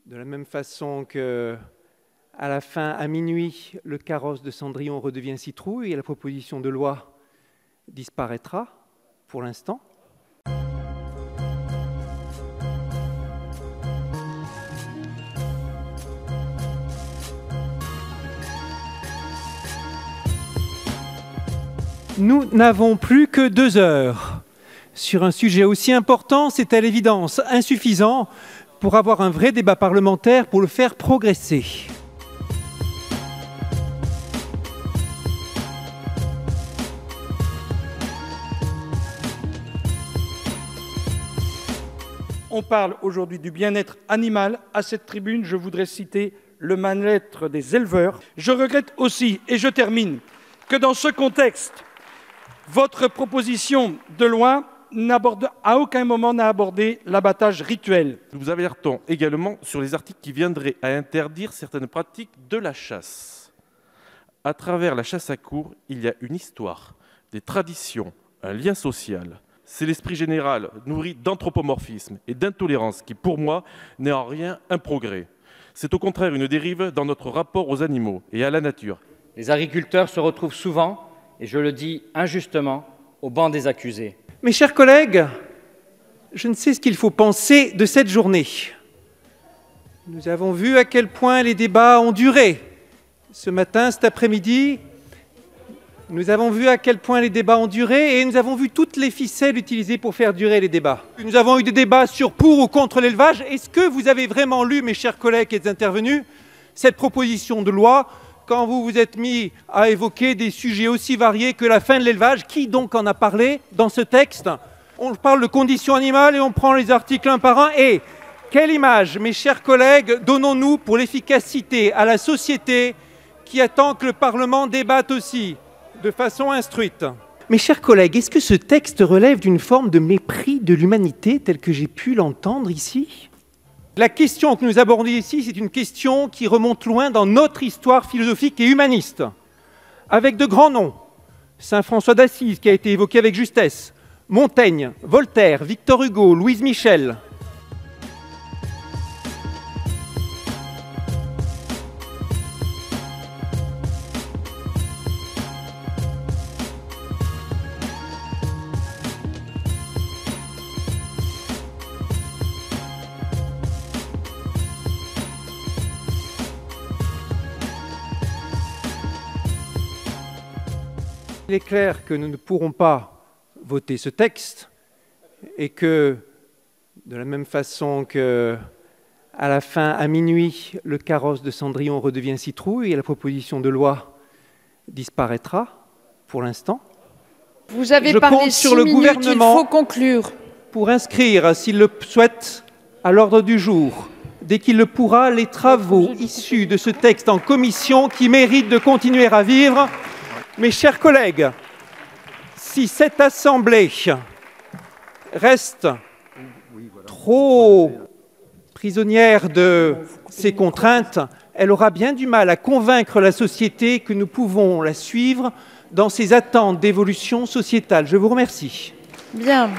De la même façon que, à la fin, à minuit, le carrosse de Cendrillon redevient citrouille et la proposition de loi disparaîtra pour l'instant. Nous n'avons plus que 2 heures. Sur un sujet aussi important, c'est à l'évidence insuffisant pour avoir un vrai débat parlementaire pour le faire progresser. On parle aujourd'hui du bien-être animal. À cette tribune, je voudrais citer le mal-être des éleveurs. Je regrette aussi, et je termine, que dans ce contexte, votre proposition de loi à aucun moment n'a abordé l'abattage rituel. Nous alertons également sur les articles qui viendraient à interdire certaines pratiques de la chasse. À travers la chasse à courre, il y a une histoire, des traditions, un lien social. C'est l'esprit général nourri d'anthropomorphisme et d'intolérance qui, pour moi, n'est en rien un progrès. C'est au contraire une dérive dans notre rapport aux animaux et à la nature. Les agriculteurs se retrouvent souvent, et je le dis injustement, au banc des accusés. Mes chers collègues, je ne sais ce qu'il faut penser de cette journée. Nous avons vu à quel point les débats ont duré. Ce matin, cet après-midi, nous avons vu à quel point les débats ont duré et nous avons vu toutes les ficelles utilisées pour faire durer les débats. Nous avons eu des débats sur pour ou contre l'élevage. Est-ce que vous avez vraiment lu, mes chers collègues qui êtes intervenus, cette proposition de loi quand vous vous êtes mis à évoquer des sujets aussi variés que la fin de l'élevage? Qui donc en a parlé dans ce texte? On parle de conditions animales et on prend les articles un par un. Et quelle image, mes chers collègues, donnons-nous pour l'efficacité à la société qui attend que le Parlement débatte aussi de façon instruite? Mes chers collègues, est-ce que ce texte relève d'une forme de mépris de l'humanité telle que j'ai pu l'entendre ici? La question que nous abordons ici, c'est une question qui remonte loin dans notre histoire philosophique et humaniste, avec de grands noms. Saint François d'Assise, qui a été évoqué avec justesse, Montaigne, Voltaire, Victor Hugo, Louise Michel. Il est clair que nous ne pourrons pas voter ce texte et que, de la même façon que, à la fin, à minuit, le carrosse de Cendrillon redevient citrouille et la proposition de loi disparaîtra pour l'instant. Vous avez parlé 6 minutes, il faut conclure. Pour inscrire, s'il le souhaite, à l'ordre du jour, dès qu'il le pourra, les travaux issus de ce texte en commission qui méritent de continuer à vivre. Mes chers collègues, si cette Assemblée reste trop prisonnière de ces contraintes, elle aura bien du mal à convaincre la société que nous pouvons la suivre dans ses attentes d'évolution sociétale. Je vous remercie. Bien.